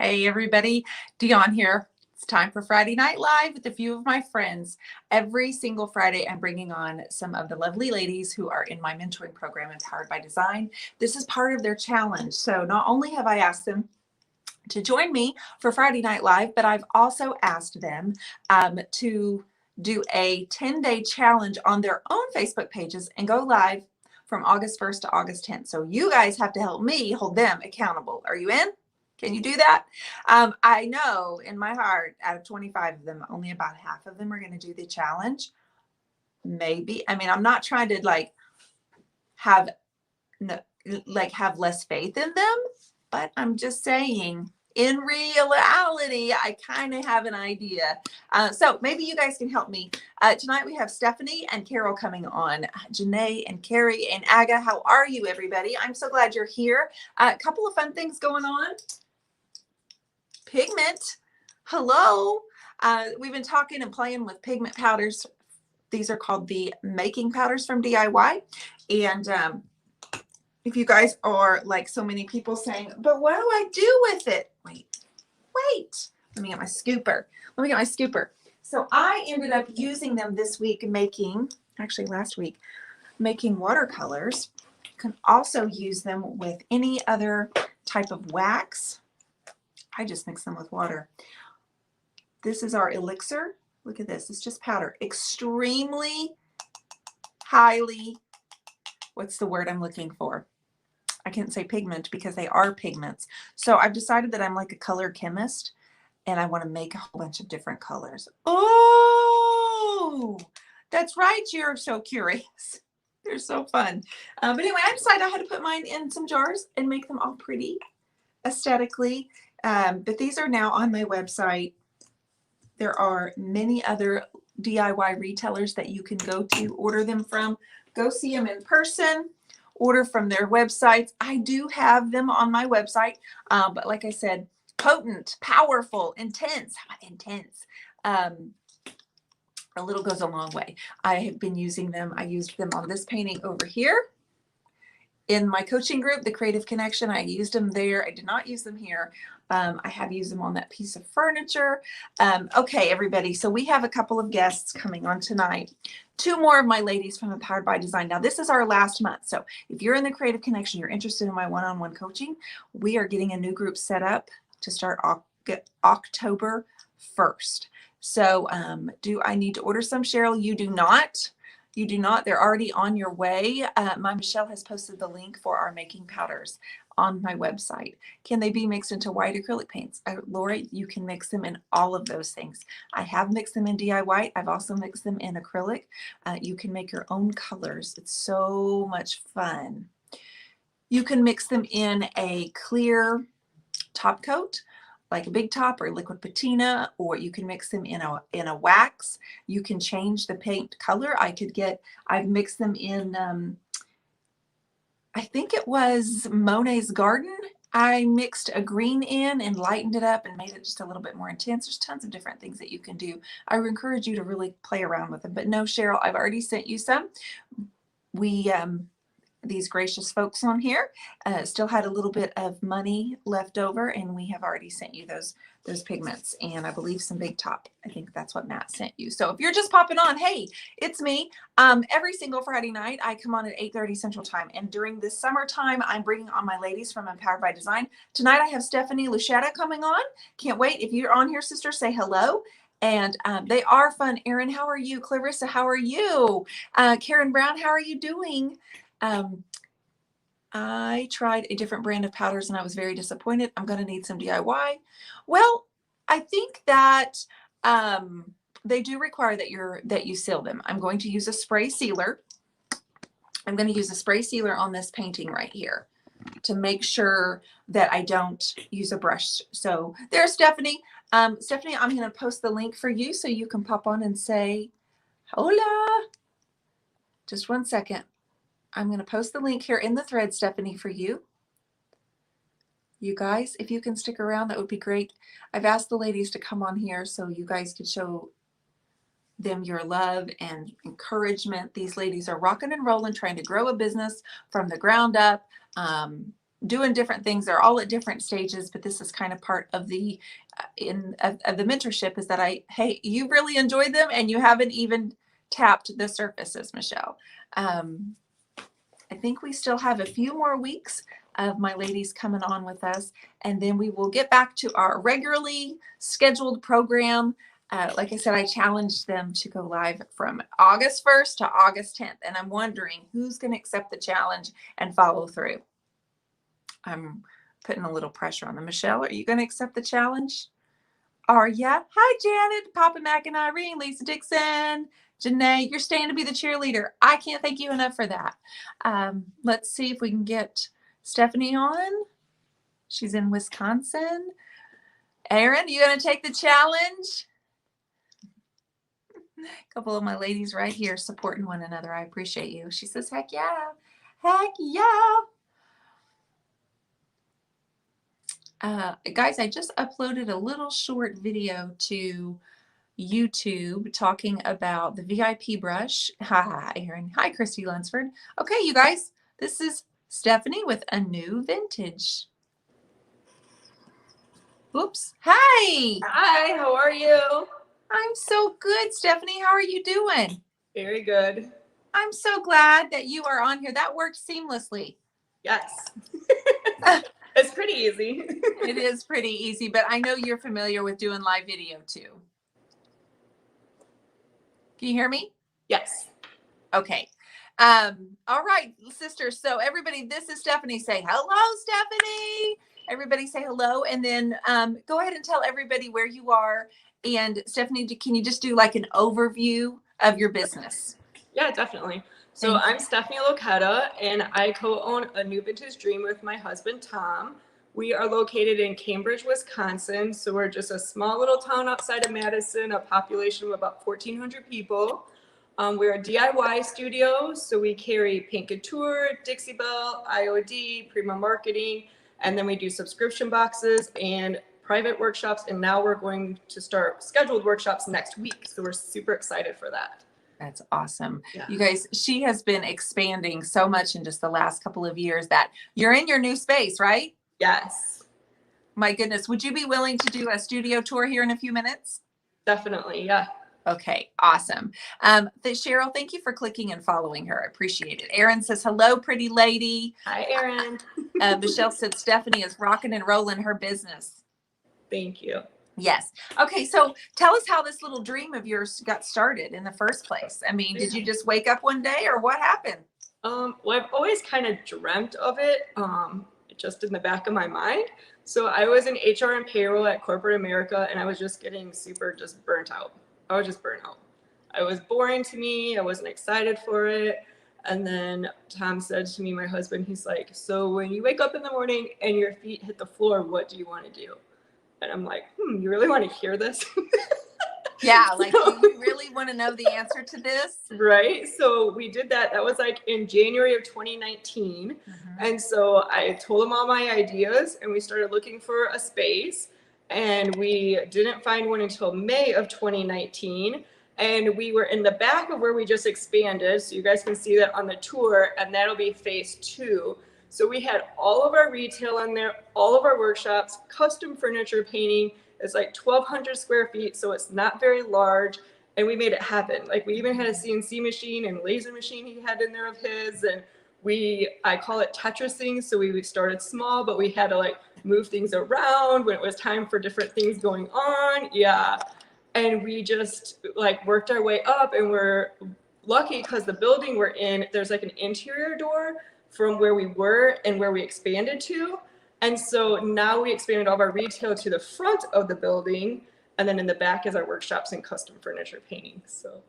Hey everybody, Dion here. It's time for Friday Night Live with a few of my friends. Every single Friday, I'm bringing on some of the lovely ladies who are in my mentoring program, Empowered by Design. This is part of their challenge. So not only have I asked them to join me for Friday Night Live, but I've also asked them to do a 10-day challenge on their own Facebook pages and go live from August 1st to August 10th. So you guys have to help me hold them accountable. Are you in? Can you do that? I know in my heart, out of 25 of them, only about half of them are going to do the challenge. Maybe. I mean, I'm not trying to have less faith in them, but I'm just saying, in reality, I kind of have an idea. So maybe you guys can help me. Tonight we have Stephanie and Carol coming on. Janae and Carrie and Aga, how are you, everybody? I'm so glad you're here. A couple of fun things going on. Pigment, hello. We've been talking and playing with pigment powders. These are called the making powders from DIY. And if you guys are like so many people saying, but what do I do with it? Wait. Let me get my scooper. So I ended up using them this week last week, making watercolors. You can also use them with any other type of wax. I just mix them with water. This is our elixir. Look at this. It's just powder. Extremely highly, what's the word I'm looking for? I can't say pigment because they are pigments. So I've decided that I'm like a color chemist and I want to make a whole bunch of different colors. Oh, that's right. You're so curious. They're so fun. But anyway, I decided I had to put mine in some jars and make them all pretty aesthetically. But these are now on my website. There are many other DIY retailers that you can go to order them from. Go see them in person, order from their websites. I do have them on my website, but like I said, potent, powerful, intense. A little goes a long way. I have been using them. I used them on this painting over here. In my coaching group, the Creative Connection, I used them there. I did not use them here. I have used them on that piece of furniture. Okay, everybody. So we have a couple of guests coming on tonight. Two more of my ladies from Empowered by Design. Now, this is our last month. So if you're in the Creative Connection, you're interested in my one-on-one coaching, we are getting a new group set up to start October 1st. So do I need to order some, Cheryl? You do not. You do not. They're already on your way. My Michelle has posted the link for our making powders on my website. Can they be mixed into white acrylic paints? Lori, you can mix them in all of those things. I have mixed them in DIY. I've also mixed them in acrylic. You can make your own colors. It's so much fun. You can mix them in a clear top coat, like a big top or liquid patina, or you can mix them in a wax. You can change the paint color. I've mixed them in, I think it was Monet's Garden. I mixed a green in and lightened it up and made it just a little bit more intense. There's tons of different things that you can do. I would encourage you to really play around with them. But no, Cheryl, I've already sent you some. These gracious folks on here still had a little bit of money left over, and we have already sent you those pigments, and I believe some big top. I think that's what Matt sent you. So if you're just popping on, hey, it's me. Every single Friday night I come on at 8:30 Central Time, and during this summertime I'm bringing on my ladies from Empowered by Design. Tonight I have Stephanie Luchetta coming on. Can't wait. If you're on here, sister, say hello. And they are fun. Erin, how are you? Clarissa, how are you? Karen Brown, how are you doing? I tried a different brand of powders and I was very disappointed. I'm going to need some DIY. Well, I think that they do require that you seal them. I'm going to use a spray sealer. I'm going to use a spray sealer on this painting right here to make sure that I don't use a brush. So there's Stephanie. Stephanie, I'm going to post the link for you so you can pop on and say, hola. Just one second. I'm going to post the link here in the thread, Stephanie, for you. You guys, if you can stick around, that would be great. I've asked the ladies to come on here so you guys could show them your love and encouragement. These ladies are rocking and rolling, trying to grow a business from the ground up. doing different things. They're all at different stages, but this is kind of part of the of the mentorship is that hey, you really enjoyed them and you haven't even tapped the surfaces, Michelle. I think we still have a few more weeks of my ladies coming on with us, and then we will get back to our regularly scheduled program. Like I said, I challenged them to go live from August 1st to August 10th, and I'm wondering who's going to accept the challenge and follow through. I'm putting a little pressure on them. Michelle, are you going to accept the challenge? Are ya? Hi, Janet, Papa Mac and Irene, Lisa Dixon, Janae, you're staying to be the cheerleader. I can't thank you enough for that. Let's see if we can get Stephanie on. She's in Wisconsin. Erin, you going to take the challenge? A couple of my ladies right here supporting one another. I appreciate you. She says, heck yeah. Heck yeah. Guys, I just uploaded a little short video to YouTube talking about the VIP brush. Hi, Erin. Hi, Christy Lunsford. Okay, you guys, this is Stephanie with a new vintage. Oops. Hi. Hi, how are you? I'm so good, Stephanie. How are you doing? Very good. I'm so glad that you are on here. That worked seamlessly. Yes. It's pretty easy. It is pretty easy, but I know you're familiar with doing live video too. Can you hear me? Yes. Okay. All right, sisters. So everybody, this is Stephanie. Say hello, Stephanie. Everybody say hello. And then go ahead and tell everybody where you are. And Stephanie, can you just do like an overview of your business? Yeah, definitely. So I'm Stephanie Locetta, and I co-own A New Vintage Dream with my husband, Tom. We are located in Cambridge, Wisconsin. So we're just a small little town outside of Madison, a population of about 1,400 people. We're a DIY studio, so we carry Paint Couture, Dixie Belle, IOD, Prima Marketing, and then we do subscription boxes and private workshops. And now we're going to start scheduled workshops next week. So we're super excited for that. That's awesome. Yeah. You guys, she has been expanding so much in just the last couple of years that you're in your new space, right? Yes. My goodness. Would you be willing to do a studio tour here in a few minutes? Definitely. Yeah. Okay. Awesome. Cheryl, thank you for clicking and following her. I appreciate it. Erin says, hello, pretty lady. Hi, Erin. Michelle said Stephanie is rocking and rolling her business. Thank you. Yes. Okay. So tell us how this little dream of yours got started in the first place. I mean, did you just wake up one day or what happened? Well, I've always kind of dreamt of it, just in the back of my mind. So I was in HR and payroll at corporate America, and I was just getting super burnt out. I was just burnt out. It was boring to me. I wasn't excited for it. And then Tom said to me, my husband, he's like, so when you wake up in the morning and your feet hit the floor, what do you want to do? And I'm like, you really want to hear this? Yeah, like, do you really want to know the answer to this? Right. So we did that. That was like in January of 2019. And so I told him all my ideas, and we started looking for a space. And we didn't find one until May of 2019. And we were in the back of where we just expanded. So you guys can see that on the tour, and that'll be phase 2. So we had all of our retail in there, all of our workshops, custom furniture painting. It's like 1,200 square feet, so it's not very large. And we made it happen. Like, we even had a CNC machine and laser machine he had in there of his. And I call it Tetrising. So we started small, but we had to like move things around when it was time for different things going on. Yeah. And we just like worked our way up, and we're lucky because the building we're in, there's like an interior door from where we were and where we expanded to. And so now we expanded all of our retail to the front of the building, and then in the back is our workshops and custom furniture painting. So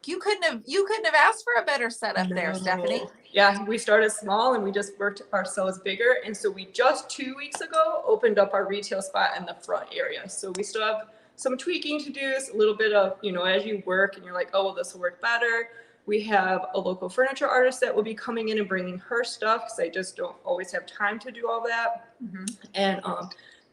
you couldn't have asked for a better setup there, Stephanie. Yeah, we started small and we just worked ourselves bigger. And so we just 2 weeks ago opened up our retail spot in the front area. So we still have some tweaking to do, a little bit of, as you work and you're like, oh, well, this will work better. We have a local furniture artist that will be coming in and bringing her stuff, because I just don't always have time to do all that. And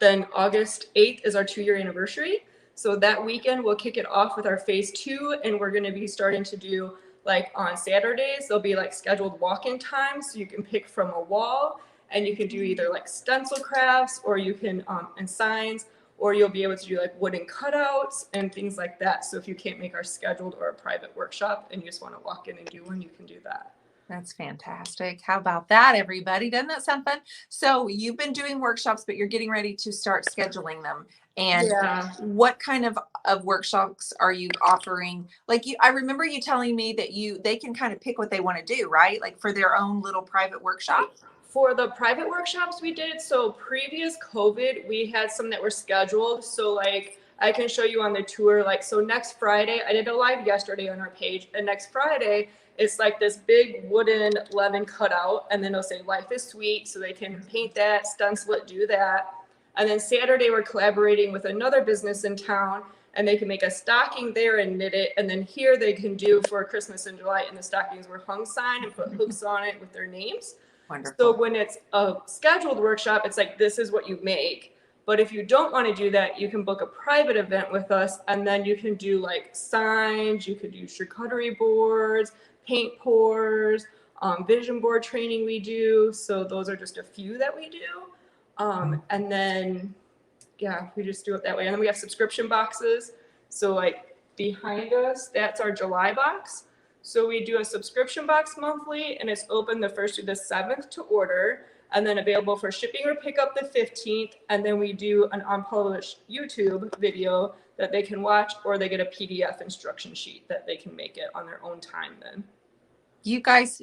then August 8th is our 2-year anniversary. So that weekend we'll kick it off with our phase 2, and we're going to be starting to do, like, on Saturdays, there'll be like scheduled walk-in times, so you can pick from a wall. and you can do either like stencil crafts, or you can and signs, or you'll be able to do like wooden cutouts and things like that. So if you can't make our scheduled or a private workshop and you just want to walk in and do one, you can do that. That's fantastic. How about that, everybody? Doesn't that sound fun? So you've been doing workshops, but you're getting ready to start scheduling them. And Yeah. what kind of workshops are you offering? Like I remember you telling me that they can kind of pick what they want to do, right? Like for their own little private workshop. For the private workshops we did, so previous COVID, we had some that were scheduled. So like I can show you on the tour, like, so next Friday, I did a live yesterday on our page, and next Friday, it's like this big wooden lemon cutout, and then it'll say life is sweet, so they can paint that, stencil it, do that. And then Saturday, we're collaborating with another business in town, and they can make a stocking there and knit it. And then here they can do for Christmas in July, and the stockings were hung sign and put hooks on it with their names. Wonderful. So when it's a scheduled workshop, it's like, this is what you make. But if you don't want to do that, you can book a private event with us, and then you can do like signs, you could do charcuterie boards, paint pours, vision board training we do. So those are just a few that we do. And then, yeah, we just do it that way. And then we have subscription boxes. So like behind us, that's our July box. So we do a subscription box monthly, and it's open the 1st through the 7th to order, and then available for shipping or pickup the 15th. And then we do an unpublished YouTube video that they can watch, or they get a PDF instruction sheet that they can make it on their own time then. You guys,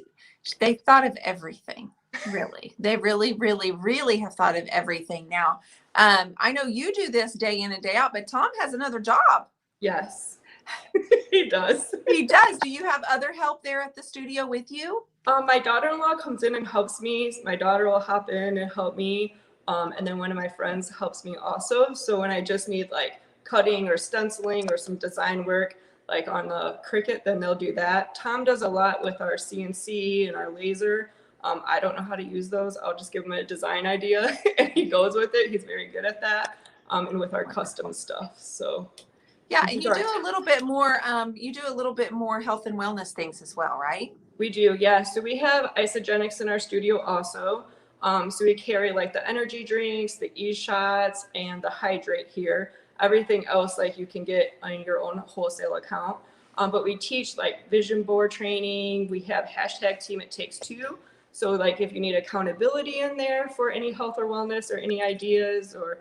they thought of everything, really. They really, really, really have thought of everything. Now, I know you do this day in and day out, but Tom has another job. Yes, he does. He does. Do you have other help there at the studio with you? My daughter-in-law comes in and helps me. My daughter will hop in and help me. And then one of my friends helps me also. So when I just need like cutting or stenciling or some design work, like on the Cricut, then they'll do that. Tom does a lot with our CNC and our laser. I don't know how to use those. I'll just give him a design idea and he goes with it. He's very good at that. And with our custom stuff. So yeah, and you do a little bit more, health and wellness things as well, right? We do, yeah. So we have isogenics in our studio also. So we carry like the energy drinks, the e-shots, and the hydrate here. Everything else like you can get on your own wholesale account. But we teach like vision board training. We have #TeamItTakes2. So like if you need accountability in there for any health or wellness or any ideas or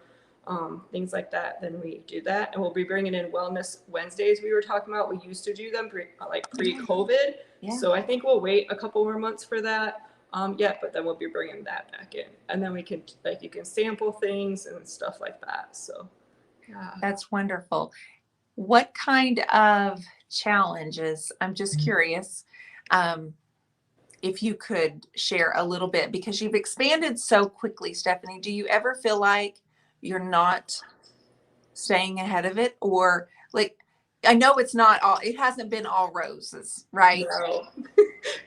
things like that, then we do that. And we'll be bringing in Wellness Wednesdays we were talking about. We used to do them pre-COVID. Yeah. So I think we'll wait a couple more months for that. But then we'll be bringing that back in. And then we can, like, you can sample things and stuff like that. So, yeah. That's wonderful. What kind of challenges, I'm just curious, if you could share a little bit, because you've expanded so quickly, Stephanie, do you ever feel like you're not staying ahead of it? Or like, I know it hasn't been all roses, right? No.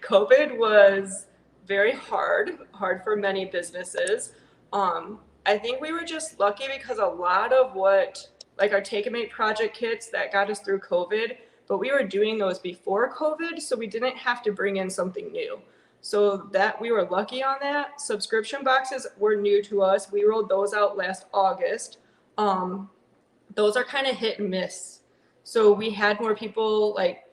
COVID was very hard for many businesses. I think we were just lucky because a lot of what, like our Take and Make project kits that got us through COVID, but we were doing those before COVID, so we didn't have to bring in something new. So that we were lucky on that. Subscription boxes were new to us. We rolled those out last August. Those are kind of hit and miss. So we had more people like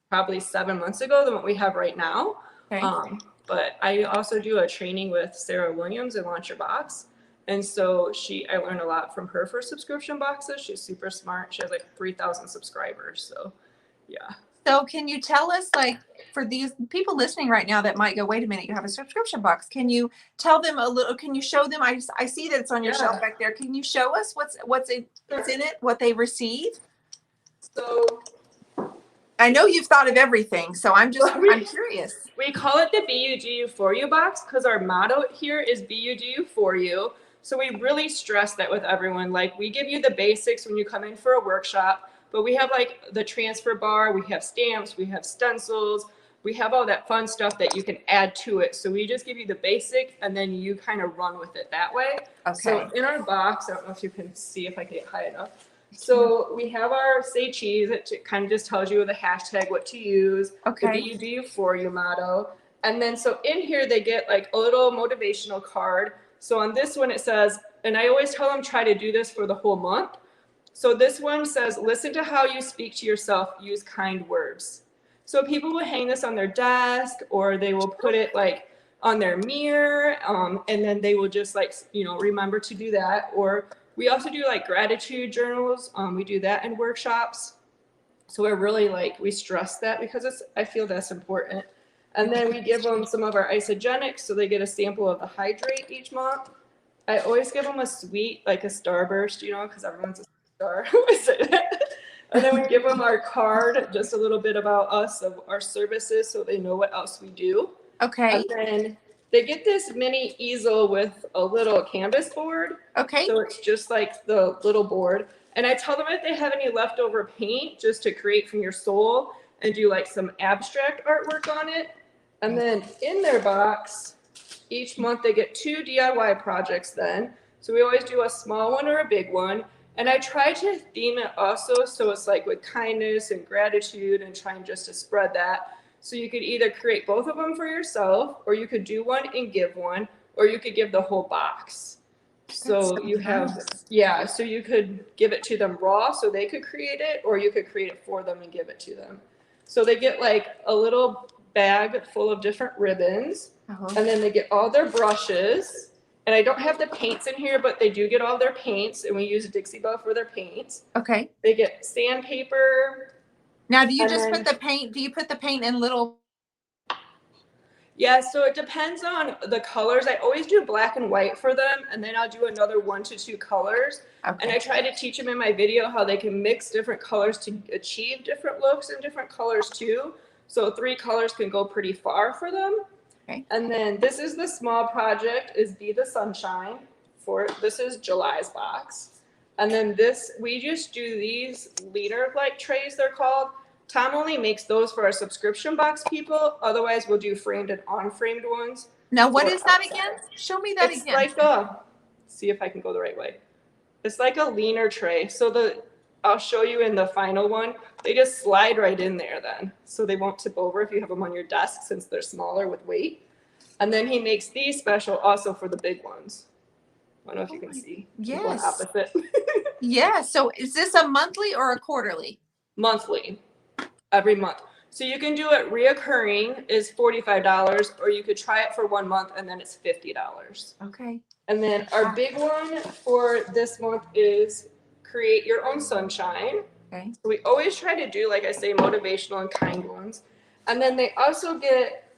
probably 7 months ago than what we have right now. Okay. But I also do a training with Sarah Williams and Launch Your Box. And so I learned a lot from her for subscription boxes. She's super smart. She has like 3,000 subscribers. So yeah. So can you tell us, like, for these people listening right now that might go, wait a minute, you have a subscription box. Can you tell them a little, can you show them? I see that it's on your shelf back there. Can you show us what's in it, what they receive? So I know you've thought of everything, so I'm curious. We call it the BUGU for you box because our motto here is BUGU for you. So we really stress that with everyone. Like, we give you the basics when you come in for a workshop, but we have like the transfer bar, we have stamps, we have stencils, we have all that fun stuff that you can add to it. So we just give you the basic and then you kind of run with it that way. Okay. So in our box, I don't know if you can see if I can get high enough. So we have our Say Cheese. It kind of just tells you the hashtag, what to use. Okay. The BUGU for you motto. And then so in here they get like a little motivational card. So on this one it says, and I always tell them try to do this for the whole month. So this one says, listen to how you speak to yourself, use kind words. So people will hang this on their desk, or they will put it like on their mirror, and then they will just like, you know, remember to do that. Or we also do like gratitude journals. We do that in workshops. So we're really like, we stress that because I feel that's important. And then we give them some of our isogenics, so they get a sample of the hydrate each month. I always give them a sweet, like a Starburst, you know, because everyone's a star. And then we give them our card, just a little bit about us, of our services, so they know what else we do. Okay. And then they get this mini easel with a little canvas board. Okay. So it's just like the little board. And I tell them if they have any leftover paint, just to create from your soul and do like some abstract artwork on it. And then in their box, each month they get 2 DIY projects then. So we always do a small one or a big one. And I try to theme it also, so it's like with kindness and gratitude, and trying just to spread that. So you could either create both of them for yourself, or you could do one and give one, or you could give the whole box. So you have, yeah, so you could give it to them raw so they could create it, or you could create it for them and give it to them. So they get like a little bag full of different ribbons, and then they get all their brushes. And I don't have the paints in here, but they do get all their paints, and we use a Dixie Belle for their paints. Okay. They get sandpaper. Now, do you just put the paint? Do you put the paint in little? Yeah, so it depends on the colors. I always do black and white for them, and then I'll do another 1 to 2 colors. Okay. And I try to teach them in my video how they can mix different colors to achieve different looks and different colors too. So 3 colors can go pretty far for them. Okay. And then this is the small project, is Be the Sunshine. This is July's box. And then this, we just do these leader like trays, they're called. Tom only makes those for our subscription box people. Otherwise we'll do framed and unframed ones. Now what is that again? Show me that again. It's like see if I can go the right way. It's like a leaner tray. So I'll show you in the final one. They just slide right in there then. So they won't tip over if you have them on your desk, since they're smaller with weight. And then he makes these special also for the big ones. I don't know if you can see. Yes. Opposite. Yeah. So is this a monthly or a quarterly? Monthly. Every month. So you can do it reoccurring, is $45, or you could try it for 1 month and then it's $50. Okay. And then our big one for this month is Create Your Own Sunshine. Okay. So we always try to do, like I say, motivational and kind ones. And then they also get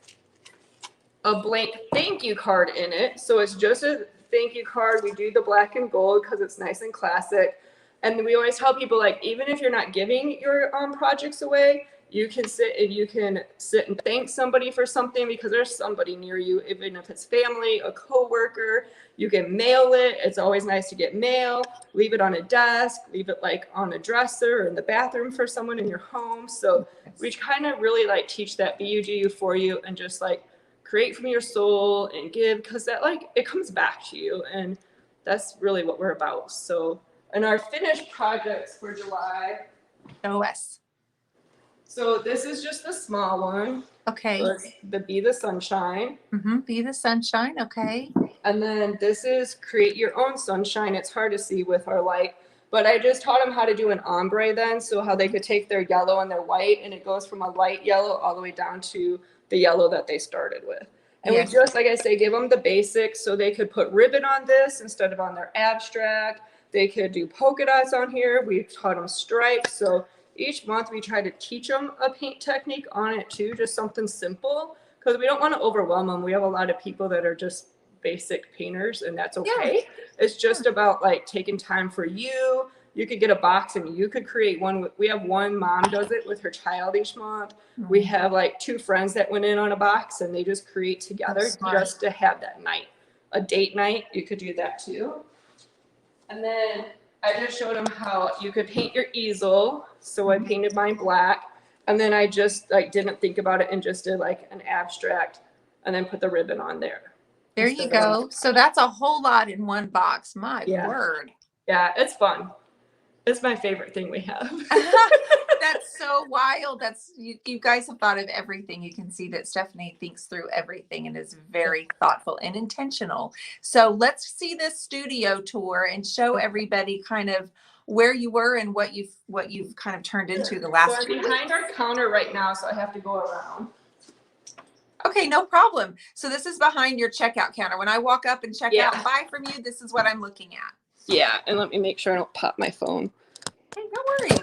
a blank thank you card in it. So it's just a thank you card. We do the black and gold because it's nice and classic. And we always tell people, like, even if you're not giving your projects away, you can sit and thank somebody for something, because there's somebody near you, even if it's family, a coworker. You can mail it. It's always nice to get mail. Leave it on a desk. Leave it like on a dresser or in the bathroom for someone in your home. So we kind of really like teach that be you, do you, for you, and just like create from your soul and give, because that, like, it comes back to you, and that's really what we're about. So, and our finished projects for July. OS. So this is just a small one. Okay. So it's the Be the Sunshine. Mm-hmm. Be the Sunshine. Okay. And then this is Create Your Own Sunshine. It's hard to see with our light, but I just taught them how to do an ombre then. So how they could take their yellow and their white, and it goes from a light yellow all the way down to the yellow that they started with. And yes, we just, like I say, give them the basics, so they could put ribbon on this instead of on their abstract. They could do polka dots on here. We've taught them stripes. So each month we try to teach them a paint technique on it too, just something simple, because we don't want to overwhelm them. We have a lot of people that are just basic painters, and that's okay. Yeah. It's just about like taking time for you. You could get a box and you could create one. We have one mom does it with her child each month. Mm-hmm. We have like 2 friends that went in on a box, and they just create together just to have that night. A date night, you could do that too. And then I just showed them how you could paint your easel. So I painted mine black, and then I just like didn't think about it and just did like an abstract, and then put the ribbon on there. There you go. So that's a whole lot in one box. My word. Yeah, it's fun. It's my favorite thing we have. that's so wild. That's you guys have thought of everything. You can see that Stephanie thinks through everything and is very thoughtful and intentional. So let's see this studio tour and show everybody kind of where you were and what you've kind of turned into the last So I'm behind our counter right now, so I have to go around. Okay, no problem. So this is behind your checkout counter. When I walk up and check out and buy from you, this is what I'm looking at. Yeah, and let me make sure I don't pop my phone. Hey, no worries.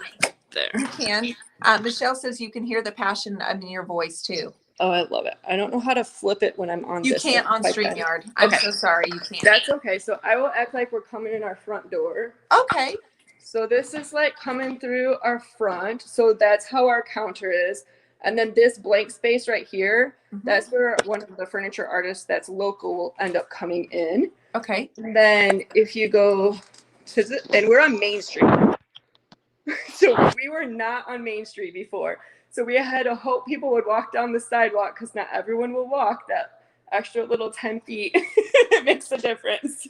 There. You can. Michelle says you can hear the passion in your voice too. Oh, I love it. I don't know how to flip it when I'm on You this. can't on StreamYard. I'm so sorry, you can't. That's okay. So I will act like we're coming in our front door. Okay. So this is like coming through our front. So that's how our counter is. And then this blank space right here, that's where one of the furniture artists that's local will end up coming in. Okay. And then if you go to and we're on Main Street. So we were not on Main Street before. So we had to hope people would walk down the sidewalk because not everyone will walk that extra little 10 feet. It makes a difference.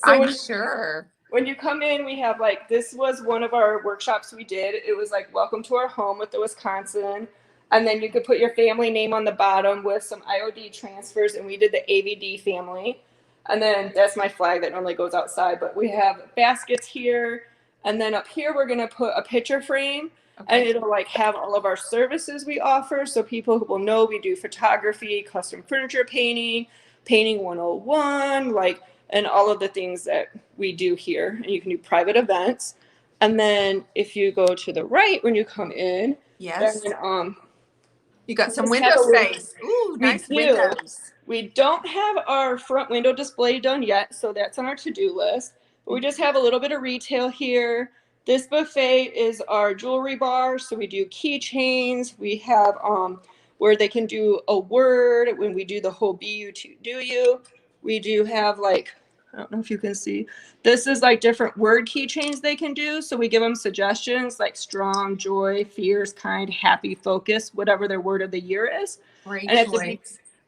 So I'm sure. When you come in, we have like, this was one of our workshops we did. It was like, welcome to our home with the Wisconsin. And then you could put your family name on the bottom with some IOD transfers. And we did the AVD family. And then that's my flag that normally goes outside. But we have baskets here. And then up here, we're going to put a picture frame. And it'll like have all of our services we offer. So people will know we do photography, custom furniture painting, painting 101, like, and all of the things that we do here. And you can do private events. And then if you go to the right, when you come in, yes, then, you got some window space. Ooh, nice windows. We don't have our front window display done yet. So that's on our to-do list. But we just have a little bit of retail here. This buffet is our jewelry bar. So we do keychains. We have where they can do a word when we do the whole be you to do you. We do have like, I don't know if you can see, this is like different word keychains they can do. So we give them suggestions like strong, joy, fierce, kind, happy, focus, whatever their word of the year is. Great And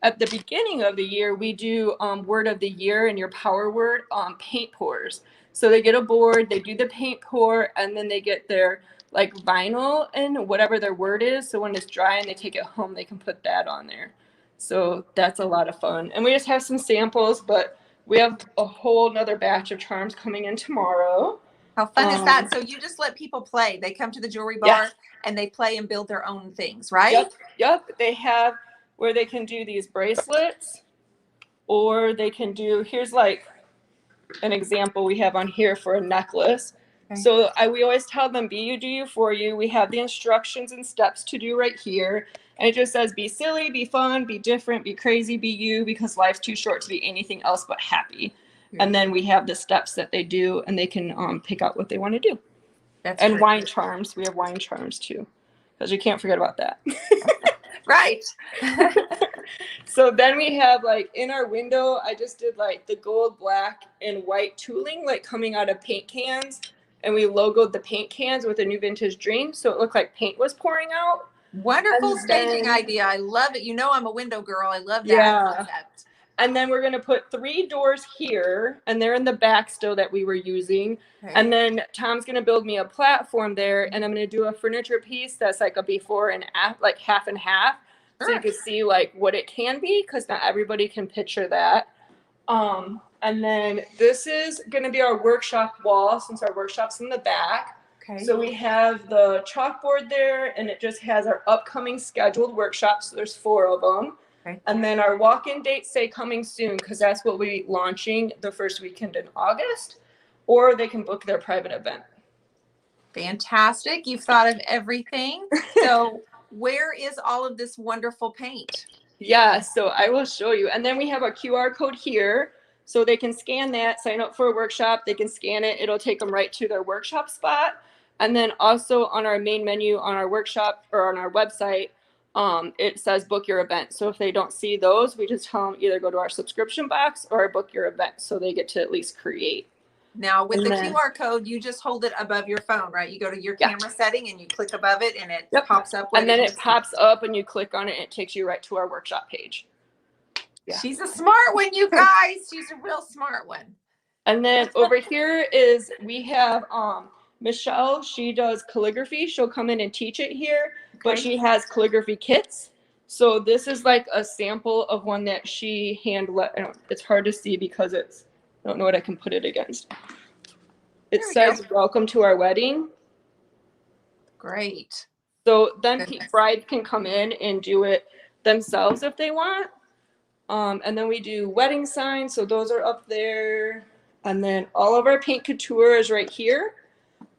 at the beginning of the year, we do word of the year and your power word paint pours. So they get a board, they do the paint pour, and then they get their like vinyl and whatever their word is. So when it's dry and they take it home, they can put that on there. So that's a lot of fun. And we just have some samples, but we have a whole nother batch of charms coming in tomorrow. How fun is that? So you just let people play. They come to the jewelry bar and they play and build their own things, right? Yep. They have where they can do these bracelets, or they can do, here's like an example we have on here for a necklace. Okay. So we always tell them, be you, do you, for you. We have the instructions and steps to do right here. And it just says, be silly, be fun, be different, be crazy, be you, because life's too short to be anything else but happy. Yeah. And then we have the steps that they do, and they can pick out what they want to do. That's and wine charms. We have wine charms too, because you can't forget about that. Right. So then we have like in our window, I just did like the gold, black, and white tooling, like coming out of paint cans. And we logoed the paint cans with a new vintage dream. So it looked like paint was pouring out. Wonderful staging idea. I love it. You know, I'm a window girl. I love that concept. And then we're going to put 3 doors here, and they're in the back still that we were using. Okay. And then Tom's going to build me a platform there, and I'm going to do a furniture piece that's like a before and after, like half and half. Sure. So you can see like what it can be, because not everybody can picture that. And then this is going to be our workshop wall, since our workshop's in the back. Okay. So we have the chalkboard there, and it just has our upcoming scheduled workshops. So there's 4 of them. Okay. And then our walk-in dates say coming soon, because that's what we'll be launching the first weekend in August, or they can book their private event. Fantastic. You've thought of everything. So where is all of this wonderful paint? Yeah, so I will show you. And then we have a QR code here, so they can scan that, sign up for a workshop. They can scan it. It'll take them right to their workshop spot. And then also on our main menu on our workshop or on our website, it says book your event. So if they don't see those, we just tell them either go to our subscription box or book your event, so they get to at least create. Now with the QR code, you just hold it above your phone, right? You go to your camera setting and you click above it, and it pops up. And then it pops up and you click on it and it takes you right to our workshop page. Yeah. She's a smart one, you guys. She's a real smart one. And then over here is we have Michelle, she does calligraphy. She'll come in and teach it here, but Okay. she has calligraphy kits. So this is like a sample of one that she it's hard to see because I don't know what I can put it against. It There we says, go. welcome to our wedding. Great. So then Goodness. brides can come in and do it themselves if they want. And then we do wedding signs. So those are up there. And then all of our paint couture is right here.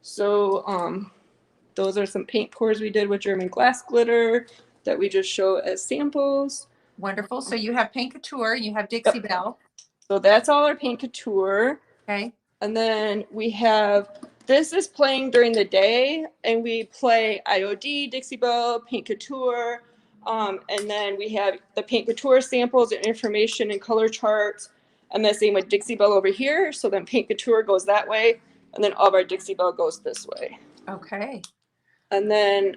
So those are some paint pours we did with German glass glitter that we just show as samples. Wonderful. So you have paint couture, you have Dixie Belle. So that's all our paint couture. Okay. And then we have, this is playing during the day, and we play IOD, Dixie Belle, paint couture. And then we have the paint couture samples and information and color charts. And the same with Dixie Belle over here. So then paint couture goes that way. And then all of our Dixie Belle goes this way. Okay. And then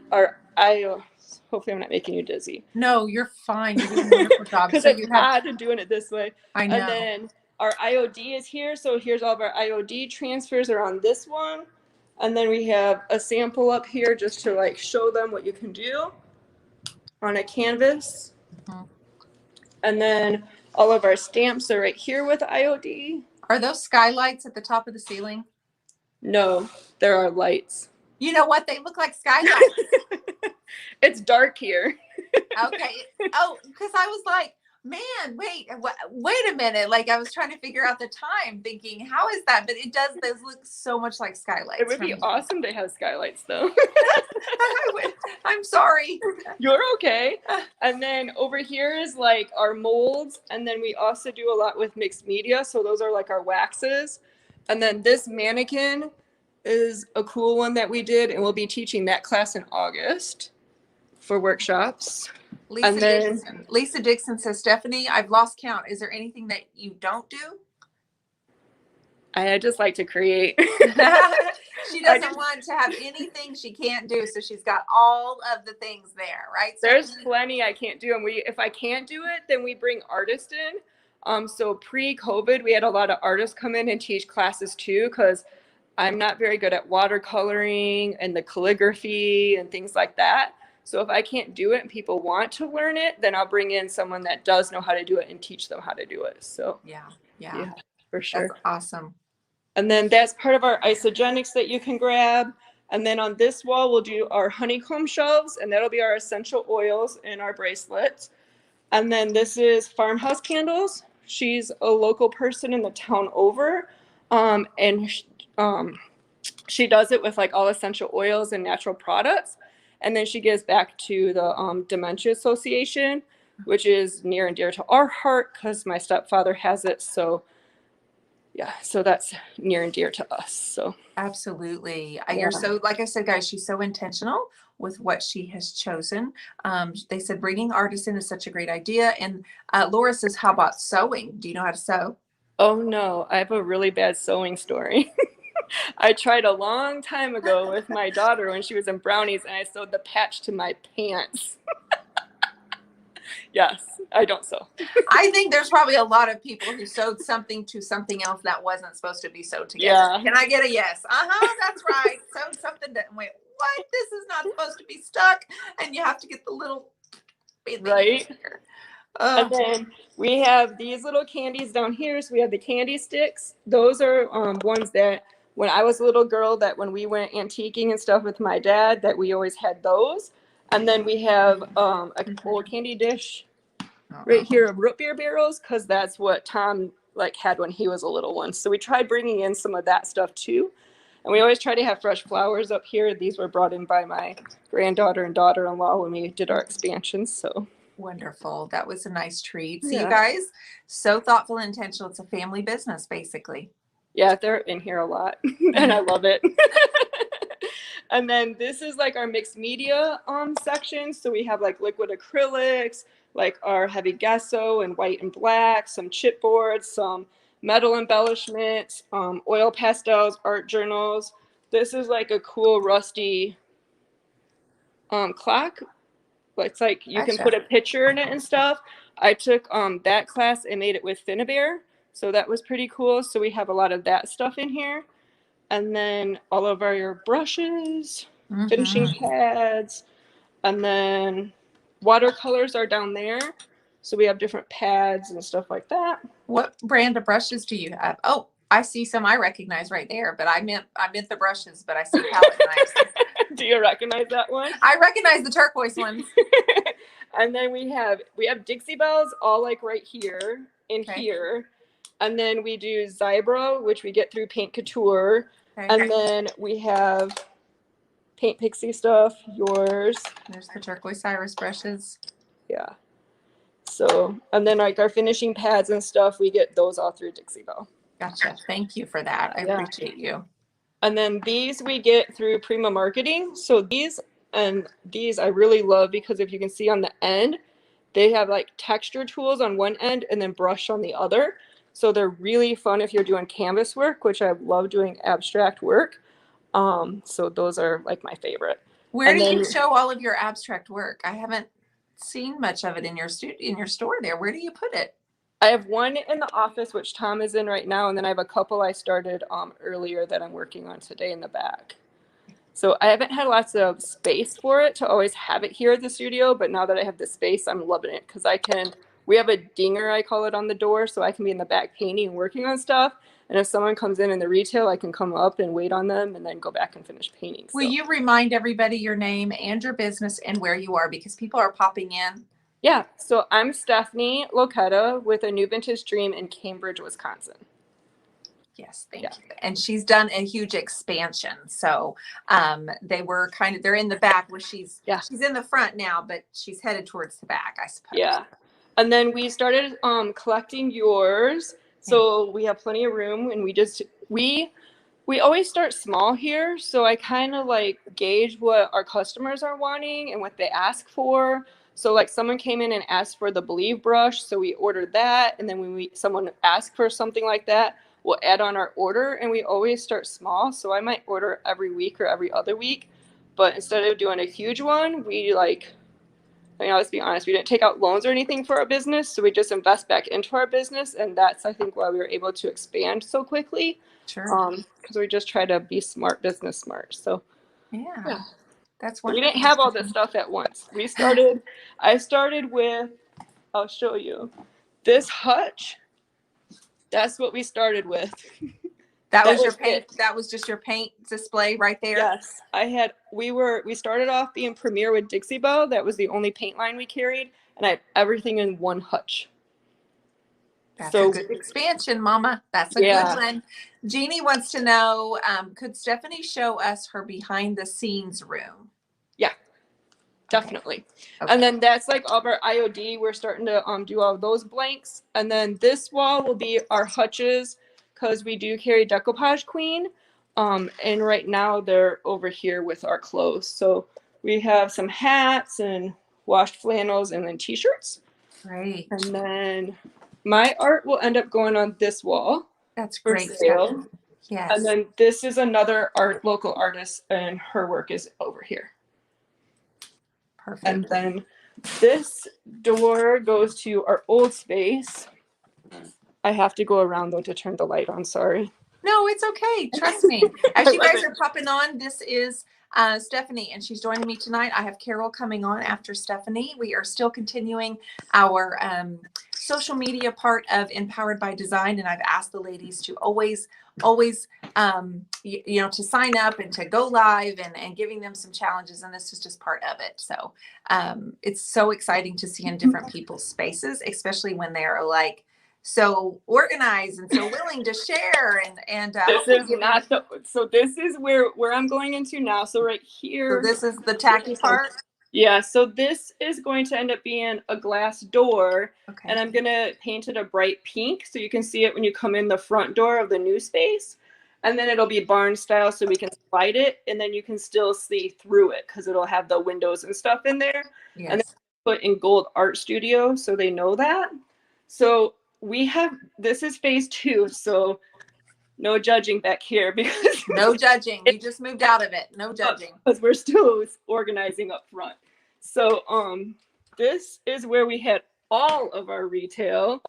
hopefully I'm not making you dizzy. No, you're fine. You're doing a wonderful job. Because So it's odd doing it this way. I know. And then our IOD is here. So here's all of our IOD transfers are on this one. And then we have a sample up here just to like show them what you can do on a canvas. Mm-hmm. And then all of our stamps are right here with IOD. Are those skylights at the top of the ceiling? No, there are lights. You know what? They look like skylights. It's dark here. Okay. Oh, because I was like, man, wait a minute. Like I was trying to figure out the time thinking, how is that? But those look so much like skylights. It would be awesome to have skylights though. I'm sorry. You're okay. And then over here is like our molds. And then we also do a lot with mixed media. So those are like our waxes. And then this mannequin is a cool one that we did. And we'll be teaching that class in August for workshops. Lisa Dixon says, Stephanie, I've lost count. Is there anything that you don't do? I just like to create. She doesn't want to have anything she can't do. So she's got all of the things there, right? There's plenty I can't do. And if I can't do it, then we bring artists in. So pre-COVID, we had a lot of artists come in and teach classes too, because I'm not very good at watercoloring and the calligraphy and things like that. So if I can't do it and people want to learn it, then I'll bring in someone that does know how to do it and teach them how to do it. So yeah, for sure. That's awesome. And then that's part of our isogenics that you can grab. And then on this wall, we'll do our honeycomb shelves, and that'll be our essential oils and our bracelets. And then this is Farmhouse Candles. She's a local person in the town over. And she does it with like all essential oils and natural products. And then she gives back to the Dementia Association, which is near and dear to our heart because my stepfather has it. So yeah, so that's near and dear to us. So absolutely. You're so, like I said, guys, she's so intentional with what she has chosen. They said bringing artists in is such a great idea. And Laura says, how about sewing? Do you know how to sew? Oh no, I have a really bad sewing story. I tried a long time ago with my daughter when she was in brownies, and I sewed the patch to my pants. Yes, I don't sew. I think there's probably a lot of people who sewed something to something else that wasn't supposed to be sewed together. Yeah. Can I get a yes? That's right. Sewed something that went, what? This is not supposed to be stuck. And you have to get the little right. And then we have these little candies down here. So we have the candy sticks. Those are ones that when I was a little girl, that when we went antiquing and stuff with my dad, that we always had those. And then we have a old candy dish right here of root beer barrels, because that's what Tom like had when he was a little one. So we tried bringing in some of that stuff too. And we always try to have fresh flowers up here. These were brought in by my granddaughter and daughter-in-law when we did our expansions. So wonderful. That was a nice treat. So you guys, so thoughtful and intentional. It's a family business, basically. Yeah, they're in here a lot and I love it. And then this is like our mixed media section. So we have like liquid acrylics, like our heavy gesso and white and black, some chipboards, some metal embellishments, oil pastels, art journals. This is like a cool rusty clock. It's like you can put a picture in it and stuff. I took that class and made it with Finnabair. So that was pretty cool. So we have a lot of that stuff in here. and then all of our brushes, Mhm. finishing pads, and then watercolors are down there. So we have different pads and stuff like that. What brand of brushes do you have? Oh, I see some I recognize right there, but I meant the brushes, but I see palette knives. Do you recognize that one? I recognize the turquoise ones. And then we have Dixie Bells all like right here in Okay. here. And then we do Zybra, which we get through Paint Couture. Okay. And then we have Paint Pixie stuff, yours. There's the turquoise iris brushes. Yeah. So, and then like our finishing pads and stuff, we get those all through Dixie Belle. Gotcha. Thank you for that. I appreciate you. And then these we get through Prima Marketing. So these I really love because if you can see on the end, they have like texture tools on one end and then brush on the other. So they're really fun if you're doing canvas work, which I love doing abstract work. So those are like my favorite. Where do you show all of your abstract work? I haven't seen much of it in your store there. Where do you put it? I have one in the office, which Tom is in right now, and then I have a couple I started earlier that I'm working on today in the back. So I haven't had lots of space for it to always have it here at the studio, but now that I have the space, I'm loving it because we have a dinger, I call it, on the door, so I can be in the back painting and working on stuff. And if someone comes in the retail, I can come up and wait on them and then go back and finish painting. Will you remind everybody your name and your business and where you are because people are popping in? Yeah, so I'm Stephanie Locetta with a New Vintage Dream in Cambridge, Wisconsin. Yes, thank you. And she's done a huge expansion. So they're in the back where she's in the front now, but she's headed towards the back, I suppose. Yeah. And then we started collecting yours. So we have plenty of room and we always start small here. So I kind of like gauge what our customers are wanting and what they ask for. So like someone came in and asked for the Believe brush. So we ordered that. And then when someone asked for something like that, we'll add on our order, and we always start small. So I might order every week or every other week, but instead of doing a huge one, let's be honest, we didn't take out loans or anything for our business. So we just invest back into our business. And that's, I think, why we were able to expand so quickly. Sure. Because we just try to be smart, business smart. So yeah. That's we wonderful. didn't have all this stuff at once. I started with, I'll show you, this hutch. That's what we started with. That was your paint. That was just your paint display right there. Yes, we started off being premier with Dixie Belle. That was the only paint line we carried, and I had everything in one hutch. That's a good expansion, Mama. That's a good one. Jeannie wants to know, could Stephanie show us her behind the scenes room? Yeah, definitely. Okay. And then that's like all of our IOD. We're starting to do all of those blanks. And then this wall will be our hutches because we do carry Decoupage Queen. And right now they're over here with our clothes. So we have some hats and washed flannels and then t-shirts. Great. And then my art will end up going on this wall. That's great. Yes. And then this is another local artist, and her work is over here. Perfect. And then this door goes to our old space. I have to go around though to turn the light on. Sorry. No, it's okay. Trust me. As you guys are popping on, this is Stephanie, and she's joining me tonight. I have Carol coming on after Stephanie. We are still continuing our social media part of Empowered by Design, and I've asked the ladies to always to sign up and to go live and giving them some challenges, and this is just part of it. So it's so exciting to see in different people's spaces, especially when they're like so organized and so willing to share and this is not so this is where I'm going into now. So right here, so this is the tacky part. Yeah, so this is going to end up being a glass door, and I'm gonna paint it a bright pink so you can see it when you come in the front door of the new space. And then it'll be barn style so we can slide it, and then you can still see through it because it'll have the windows and stuff in there. Yes. And then put in gold art studio so they know that. So this is phase 2, so no judging back here because no judging. We just moved out of it. No judging. Because we're still organizing up front. So this is where we had all of our retail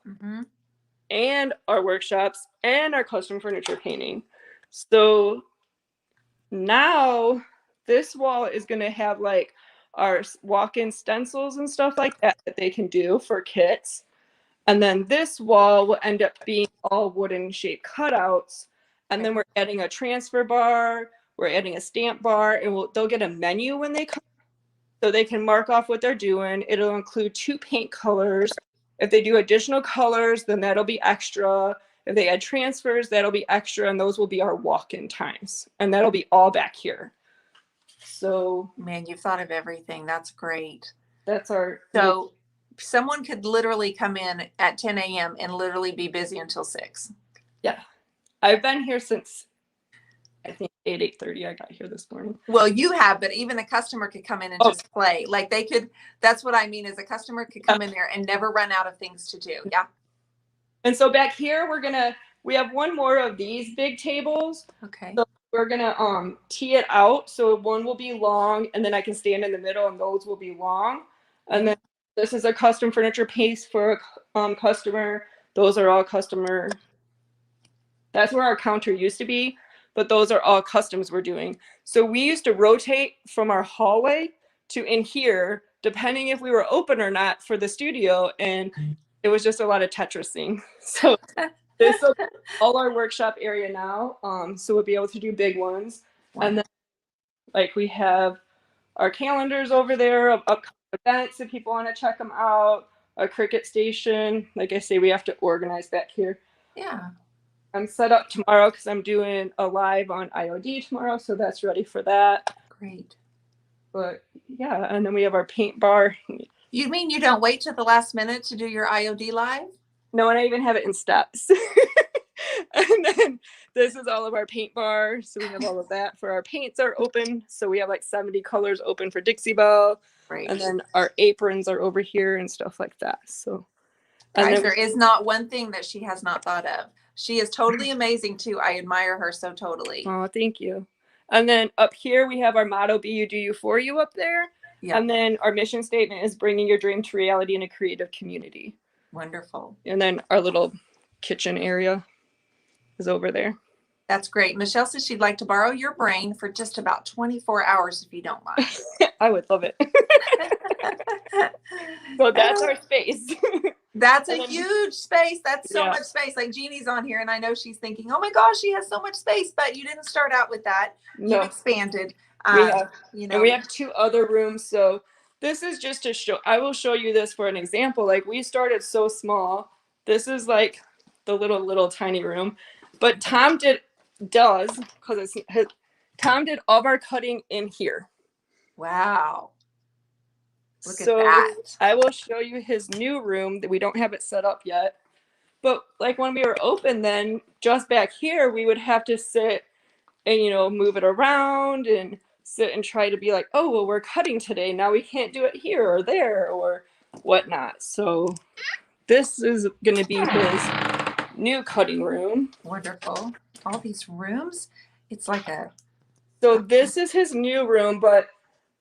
and our workshops and our custom furniture painting. So Now this wall is going to have like our walk-in stencils and stuff like that that they can do for kits. And then this wall will end up being all wooden shaped cutouts. And then we're adding a transfer bar, we're adding a stamp bar, and they'll get a menu when they come, so they can mark off what they're doing. It'll include 2 paint colors. If they do additional colors, then that'll be extra. If they add transfers, that'll be extra, and those will be our walk-in times. And that'll be all back here. So, man, you've thought of everything. That's great. that's our... So someone could literally come in at 10 a.m. and literally be busy until 6. Yeah. I've been here since, I think, 8:30. I got here this morning. Well, you have, but even a customer could come in and just play. Like they could, that's what I mean, is a customer could come in there and never run out of things to do. Yeah. And so back here, we have one more of these big tables. Okay. So we're gonna tee it out. So one will be long, and then I can stand in the middle, and those will be long. And then this is a custom furniture piece for a customer. Those are all customer. That's where our counter used to be, but those are all customs we're doing. So we used to rotate from our hallway to in here, depending if we were open or not for the studio, and it was just a lot of Tetrising. So this is all our workshop area now. So we'll be able to do big ones. And then like we have our calendars over there of upcoming events if people want to check them out. Our Cricut station. Like I say, we have to organize back here. Yeah. I'm set up tomorrow because I'm doing a live on IOD tomorrow. So that's ready for that. Great. But yeah, and then we have our paint bar. You mean you don't wait till the last minute to do your IOD live? No, and I even have it in steps. And then this is all of our paint bar. So we have all of that for our paints are open. So we have like 70 colors open for Dixie Belle. Great. And then our aprons are over here and stuff like that. So guys, there is not one thing that she has not thought of. She is totally amazing too. I admire her so totally. Oh, thank you. And then up here we have our motto, be you, do you, for you up there. Yeah. And then our mission statement is bringing your dream to reality in a creative community. Wonderful. And then our little kitchen area is over there. That's great. Michelle says she'd like to borrow your brain for just about 24 hours if you don't mind. I would love it. So that's our space. That's a huge space. That's so much space. Like Jeannie's on here and I know she's thinking, oh my gosh, she has so much space, but you didn't start out with that. No. You've expanded. And we have 2 other rooms. So this is just to show, I will show you this for an example. Like we started so small. This is like the little tiny room, but Tom does Tom did all of our cutting in here. Wow. Look so at that. I will show you his new room that we don't have it set up yet. But like when we were open, then just back here, we would have to sit and, move it around and sit and try to be like, oh, well, we're cutting today. Now we can't do it here or there or whatnot. So this is going to be his new cutting room. Wonderful. All these rooms. It's like a... So this is his new room, but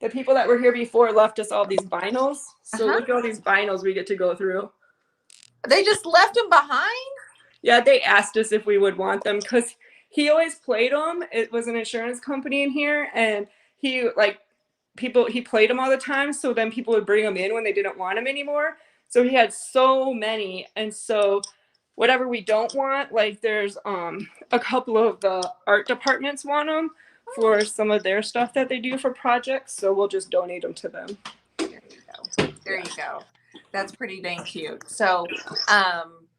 the people that were here before left us all these vinyls. So look at all these vinyls we get to go through. They just left them behind? Yeah, they asked us if we would want them because he always played them. It was an insurance company in here, and he played them all the time. So then people would bring them in when they didn't want them anymore. So he had so many, and so whatever we don't want, like there's a couple of the art departments want them for some of their stuff that they do for projects. So we'll just donate them to them. There you go. There you go. That's pretty dang cute. So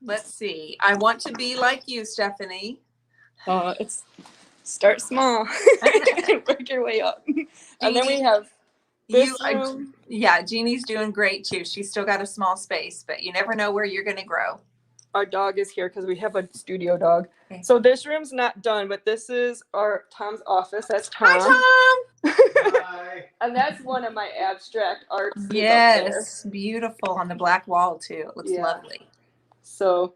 let's see. I want to be like you, Stephanie. It's start small and work your way up. Jeannie, and then we have this room. Yeah, Jeannie's doing great too. She's still got a small space, but you never know where you're going to grow. Our dog is here because we have a studio dog. Okay. So this room's not done, but this is Tom's office. That's Tom. Hi, Tom. Hi. And that's one of my abstract arts. Yes, beautiful on the black wall too. It looks lovely. So,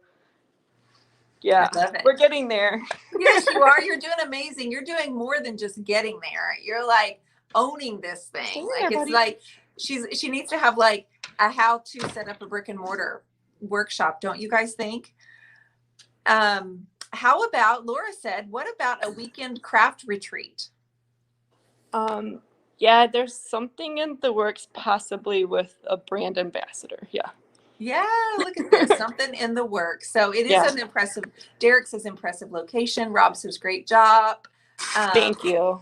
yeah, I love it. We're getting there. Yes, you are. You're doing amazing. You're doing more than just getting there. You're like owning this thing. Yeah, like it's like she needs to have like a how to set up a brick and mortar workshop, don't you guys think? How about, Laura said, what about a weekend craft retreat? Yeah, there's something in the works, possibly with a brand ambassador. Yeah. Yeah, look at this. Something in the works. So it is Yeah. an impressive, Derek says impressive location. Rob says great job. Thank you.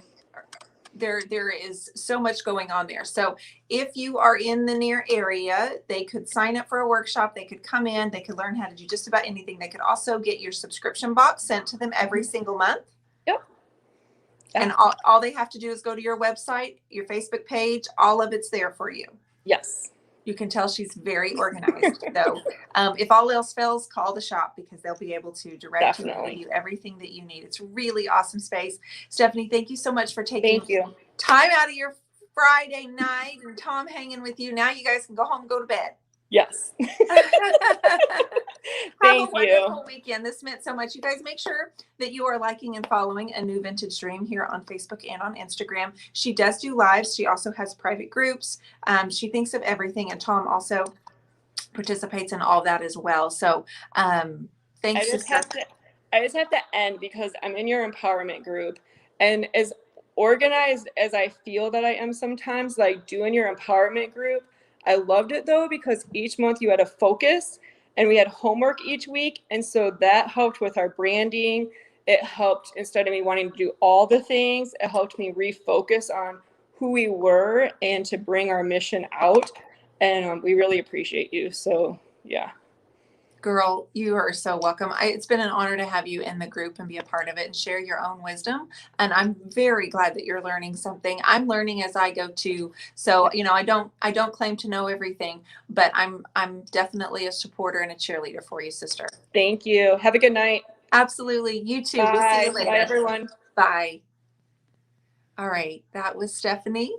There is so much going on there. So if you are in the near area, they could sign up for a workshop. They could come in. They could learn how to do just about anything. They could also get your subscription box sent to them every single month. Yep. And all they have to do is go to your website, your Facebook page. All of it's there for you. Yes. You can tell she's very organized. So if all else fails, call the shop because they'll be able to direct you and give you everything that you need. It's really awesome space. Stephanie, thank you so much for taking time out of your Friday night and Tom hanging with you. Now you guys can go home and go to bed. Yes. Have a wonderful weekend. This meant so much. You guys make sure that you are liking and following A New Vintage Dream here on Facebook and on Instagram. She does do lives. She also has private groups. She thinks of everything, and Tom also participates in all that as well. So thanks. I just have to end because I'm in your empowerment group, and as organized as I feel that I am sometimes, like doing your empowerment group, I loved it though because each month you had a focus and we had homework each week, and so that helped with our branding. It helped, instead of me wanting to do all the things, it helped me refocus on who we were and to bring our mission out, and we really appreciate you. So yeah. Girl, you are so welcome. It's been an honor to have you in the group and be a part of it and share your own wisdom. And I'm very glad that you're learning something. I'm learning as I go too. So, I don't claim to know everything, but I'm definitely a supporter and a cheerleader for you, sister. Thank you. Have a good night. Absolutely. You too. Bye. We'll see you later. Bye, everyone. Bye. All right. That was Stephanie.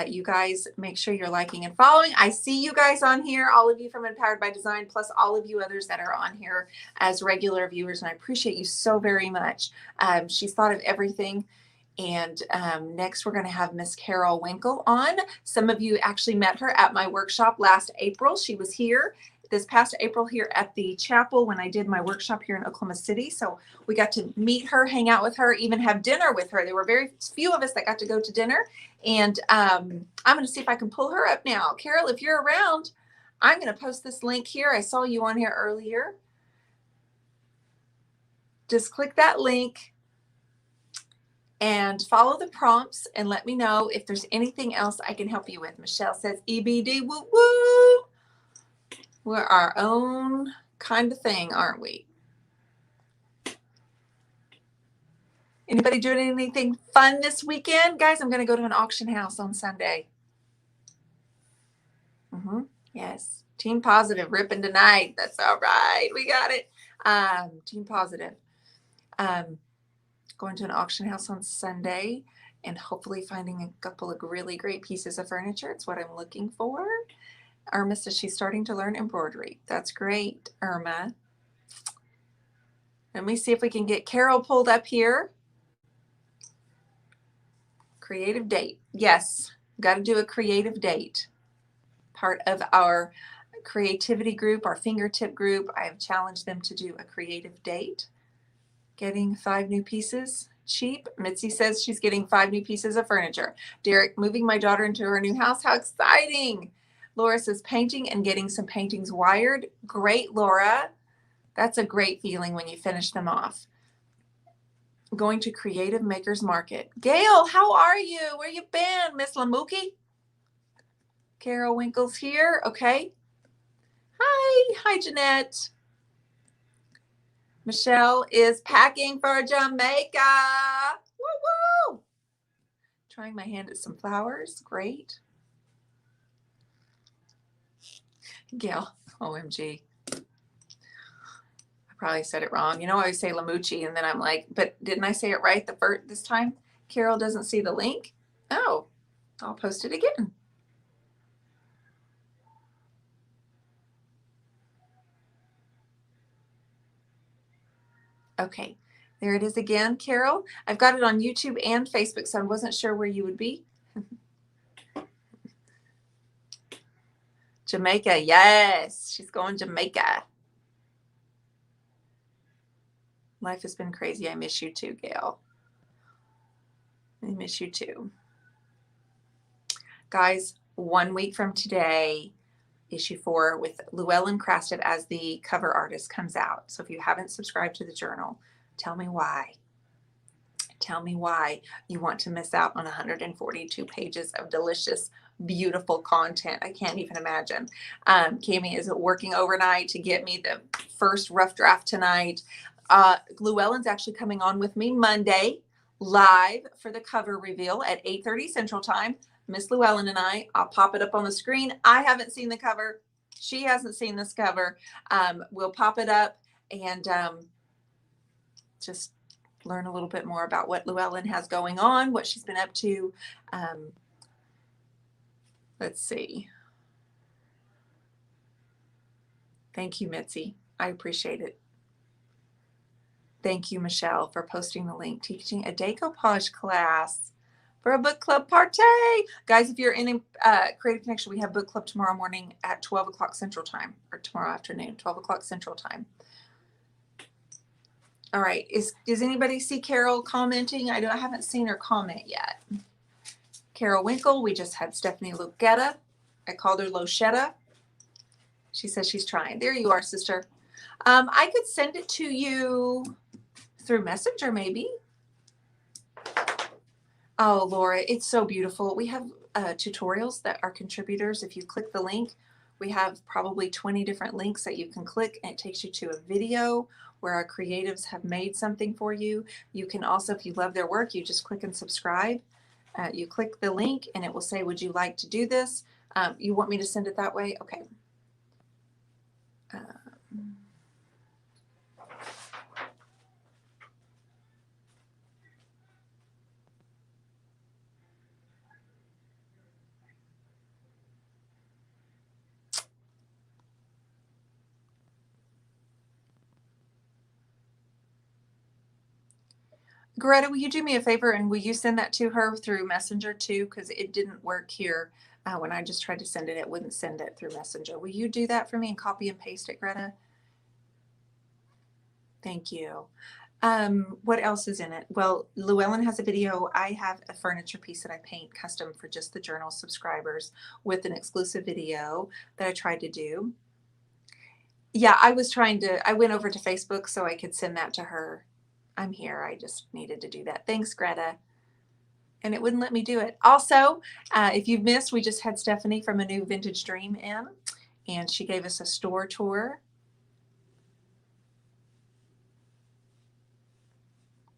You guys make sure you're liking and following. I see you guys on here, all of you from Empowered by Design, plus all of you others that are on here as regular viewers. And I appreciate you so very much. She's thought of everything. And next we're going to have Miss Carol Winkle on. Some of you actually met her at my workshop last April. She was here this past April here at the chapel when I did my workshop here in Oklahoma City. So we got to meet her, hang out with her, even have dinner with her. There were very few of us that got to go to dinner. And I'm going to see if I can pull her up now. Carol, if you're around, I'm going to post this link here. I saw you on here earlier. Just click that link and follow the prompts and let me know if there's anything else I can help you with. Michelle says, EBD, woo woo. We're our own kind of thing, aren't we? Anybody doing anything fun this weekend? Guys, I'm going to go to an auction house on Sunday. Yes. Team Positive ripping tonight. That's all right. We got it. Team Positive. Going to an auction house on Sunday and hopefully finding a couple of really great pieces of furniture. It's what I'm looking for. Irma says she's starting to learn embroidery. That's great, Irma. Let me see if we can get Carol pulled up here. Creative date. Yes, got to do a creative date. Part of our creativity group, our fingertip group, I have challenged them to do a creative date. Getting 5 new pieces cheap. Mitzi says she's getting 5 new pieces of furniture. Derek, moving my daughter into her new house. How exciting. Laura says painting and getting some paintings wired. Great, Laura. That's a great feeling when you finish them off. Going to Creative Makers Market. Gail, how are you? Where you been, Miss Lamuki? Carol Winkle's here. Okay. Hi. Hi, Jeanette. Michelle is packing for Jamaica. Woo woo. Trying my hand at some flowers. Great. Gail, OMG. I probably said it wrong. I always say Lamucci, and then I'm like, but didn't I say it right the first this time? Carol doesn't see the link. Oh, I'll post it again. Okay, there it is again, Carol. I've got it on YouTube and Facebook, so I wasn't sure where you would be. Jamaica, yes, she's going Jamaica. Life has been crazy. I miss you too, Gail. I miss you too. Guys, 1 week from today, issue 4 with Llewellyn Cranston as the cover artist comes out. So if you haven't subscribed to the journal, tell me why. Tell me why you want to miss out on 142 pages of delicious, beautiful content. I can't even imagine. Cami is working overnight to get me the first rough draft tonight. Llewellyn's actually coming on with me Monday live for the cover reveal at 8:30 Central Time. Miss Llewellyn and I'll pop it up on the screen. I haven't seen the cover. She hasn't seen this cover. We'll pop it up and just learn a little bit more about what Llewellyn has going on, what she's been up to. Let's see. Thank you, Mitzi. I appreciate it. Thank you, Michelle, for posting the link. Teaching a decoupage class for a book club party. Guys, if you're in Creative Connection, we have book club tomorrow morning at 12 o'clock Central Time, or tomorrow afternoon, 12 o'clock Central Time. All right. Does anybody see Carol commenting? I haven't seen her comment yet. Carol Winkle. We just had Stephanie Lucetta. I called her Lochetta. She says she's trying. There you are, sister. I could send it to you through Messenger, maybe. Oh, Laura, it's so beautiful. We have tutorials that are contributors. If you click the link, we have probably 20 different links that you can click, and it takes you to a video where our creatives have made something for you. You can also, if you love their work, you just click and subscribe. You click the link and it will say, would you like to do this? You want me to send it that way? Okay. Greta, will you do me a favor and will you send that to her through Messenger too? Because it didn't work here. When I just tried to send it, it wouldn't send it through Messenger. Will you do that for me and copy and paste it, Greta? Thank you. What else is in it? Well, Llewellyn has a video. I have a furniture piece that I paint custom for just the journal subscribers with an exclusive video that I tried to do. Yeah, I went over to Facebook so I could send that to her. I'm here. I just needed to do that. Thanks, Greta. And it wouldn't let me do it. Also, if you've missed, we just had Stephanie from A New Vintage Dream in, and she gave us a store tour.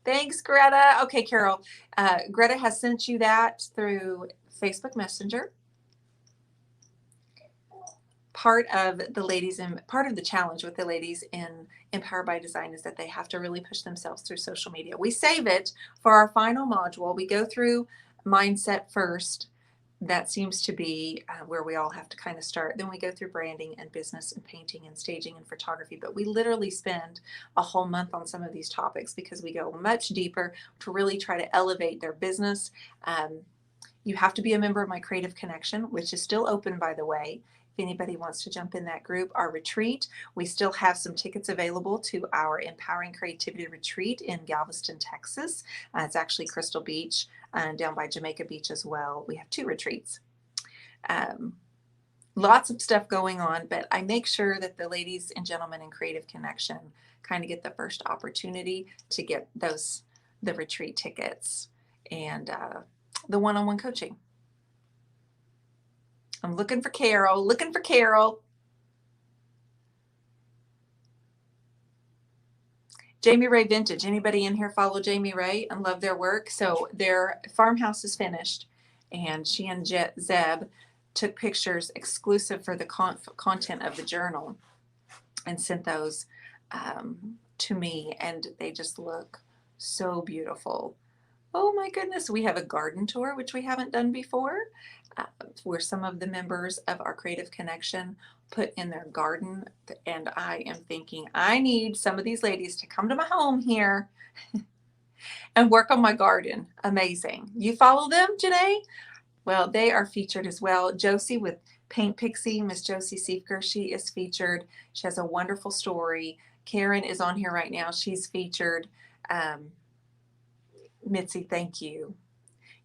Thanks, Greta. Okay, Carol. Greta has sent you that through Facebook Messenger. Part of the challenge with the ladies in Empower by Design is that they have to really push themselves through social media. We save it for our final module. We go through mindset first. That seems to be where we all have to kind of start. Then we go through branding and business and painting and staging and photography. But we literally spend a whole month on some of these topics because we go much deeper to really try to elevate their business. You have to be a member of my Creative Connection, which is still open, by the way. If anybody wants to jump in that group, our retreat, we still have some tickets available to our Empowering Creativity Retreat in Galveston, Texas. It's actually Crystal Beach down by Jamaica Beach as well. We have 2 retreats. Lots of stuff going on, but I make sure that the ladies and gentlemen in Creative Connection kind of get the first opportunity to get the retreat tickets and the one-on-one coaching. I'm looking for Carol. Jamie Ray Vintage. Anybody in here follow Jamie Ray and love their work? So their farmhouse is finished, and she and Zeb took pictures exclusive for the content of the journal and sent those to me, and they just look so beautiful. Oh my goodness, we have a garden tour, which we haven't done before, where some of the members of our Creative Connection put in their garden. And I am thinking, I need some of these ladies to come to my home here and work on my garden. Amazing. You follow them, Janae? Well, they are featured as well. Josie with Paint Pixie, Miss Josie Siefker, she is featured. She has a wonderful story. Karen is on here right now. She's featured. Mitzi, thank you.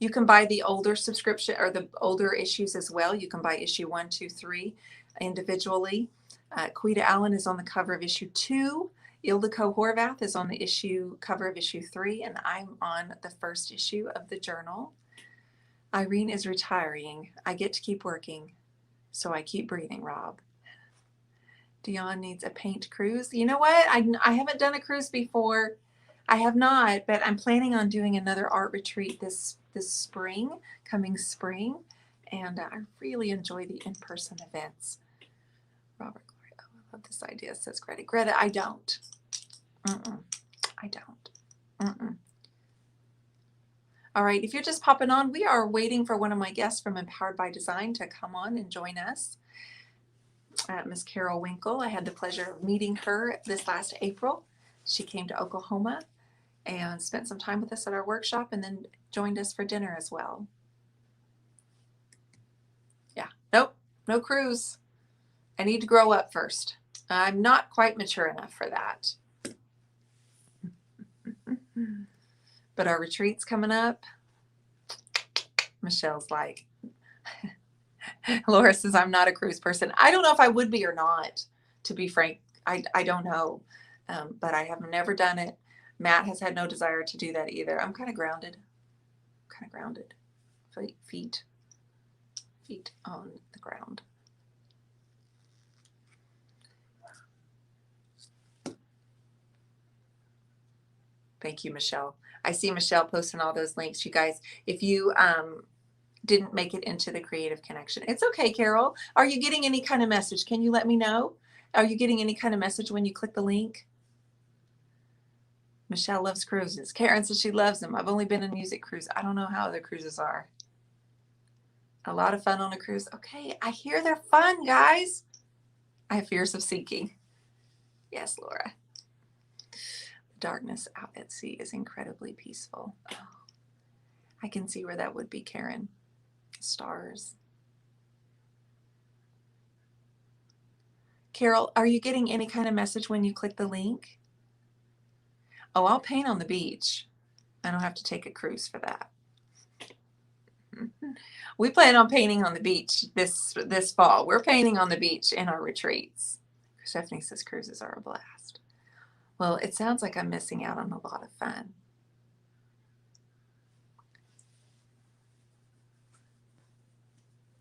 You can buy the older subscription or the older issues as well. You can buy issue 1, 2, 3 individually. Quita Allen is on the cover of issue 2. Ildiko Horvath is on the cover of issue 3, and I'm on the first issue of the journal. Irene is retiring. I get to keep working, so I keep breathing, Rob. Dion needs a paint cruise. You know what? I haven't done a cruise before. I have not, but I'm planning on doing another art retreat this spring, coming spring, and I really enjoy the in-person events. Robert, oh, I love this idea, says Greta. Greta, I don't. I don't. All right, if you're just popping on, we are waiting for one of my guests from Empowered by Design to come on and join us. Miss Carol Winkle. I had the pleasure of meeting her this last April. She came to Oklahoma and spent some time with us at our workshop and then joined us for dinner as well. Yeah, nope, no cruise. I need to grow up first. I'm not quite mature enough for that. But our retreat's coming up. Michelle's like, Laura says, I'm not a cruise person. I don't know if I would be or not, to be frank. I don't know. But I have never done it. Matt has had no desire to do that either. I'm kind of grounded. Feet on the ground. Thank you, Michelle. I see Michelle posting all those links. You guys, if you didn't make it into the Creative Connection, it's okay, Carol. Are you getting any kind of message? Can you let me know? Are you getting any kind of message when you click the link? Michelle loves cruises. Karen says she loves them. I've only been on a music cruise. I don't know how other cruises are. A lot of fun on a cruise. Okay, I hear they're fun, guys. I have fears of sinking. Yes, Laura. Darkness out at sea is incredibly peaceful. Oh, I can see where that would be, Karen. Stars. Carol, are you getting any kind of message when you click the link? Oh, I'll paint on the beach. I don't have to take a cruise for that. We plan on painting on the beach this fall. We're painting on the beach in our retreats. Stephanie says cruises are a blast. Well, it sounds like I'm missing out on a lot of fun.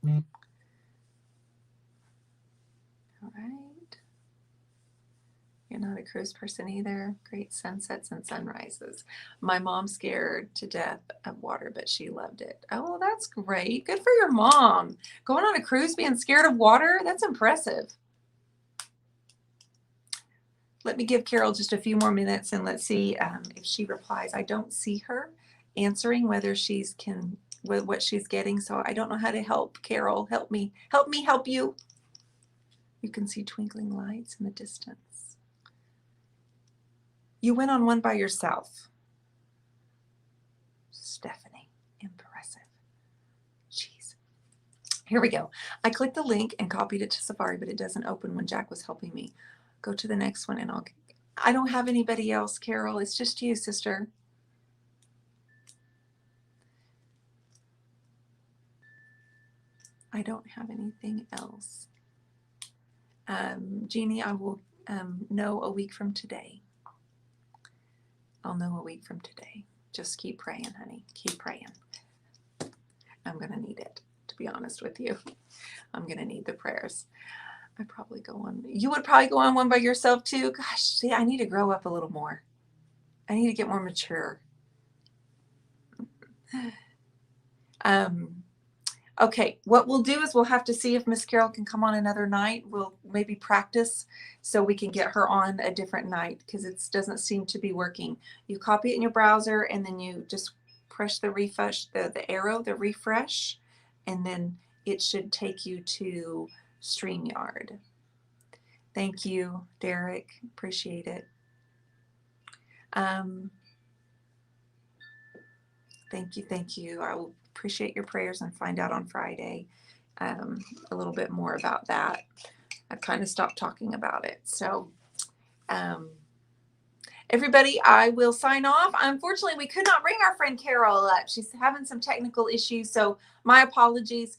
All right. You're not a cruise person either. Great sunsets and sunrises. My mom's scared to death of water, but she loved it. Oh, well, that's great. Good for your mom. Going on a cruise, being scared of water, that's impressive. Let me give Carol just a few more minutes and let's see if she replies. I don't see her answering whether she's what she's getting, so I don't know how to help. Carol, help me. Help me help you. You can see twinkling lights in the distance. You went on one by yourself. Stephanie, impressive. Jeez. Here we go. I clicked the link and copied it to Safari, but it doesn't open when Jack was helping me. Go to the next one and I don't have anybody else, Carol. It's just you, sister. I don't have anything else. Jeannie, I will know a week from today. I'll know a week from today. Just keep praying, honey. Keep praying. I'm going to need it, to be honest with you. I'm going to need the prayers. I probably go on. You would probably go on one by yourself too. Gosh, see, I need to grow up a little more. I need to get more mature. Okay, what we'll do is we'll have to see if Miss Carol can come on another night. We'll maybe practice so we can get her on a different night because it doesn't seem to be working. You copy it in your browser and then you just press the refresh, the arrow, the refresh, and then it should take you to StreamYard. Thank you, Derek. Appreciate it. Thank you. I will appreciate your prayers and find out on Friday a little bit more about that. I've kind of stopped talking about it. So, and everybody, I will sign off. Unfortunately, we could not bring our friend Carol up. She's having some technical issues, so my apologies.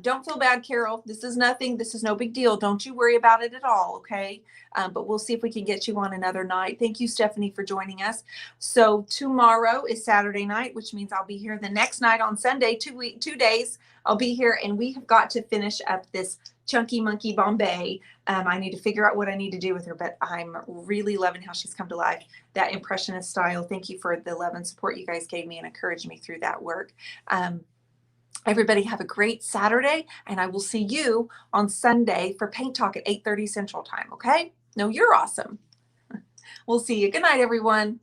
Don't feel bad, Carol. This is nothing. This is no big deal. Don't you worry about it at all, okay? But we'll see if we can get you on another night. Thank you, Stephanie, for joining us. So tomorrow is Saturday night, which means I'll be here the next night on Sunday, 2 days. I'll be here, and we have got to finish up this Chunky Monkey Bombay. I need to figure out what I need to do with her, but I'm really loving how she's come to life. That impressionist style. Thank you for the love and support you guys gave me and encouraged me through that work. Everybody have a great Saturday, and I will see you on Sunday for Paint Talk at 8:30 Central Time, okay? No, you're awesome. We'll see you. Good night, everyone.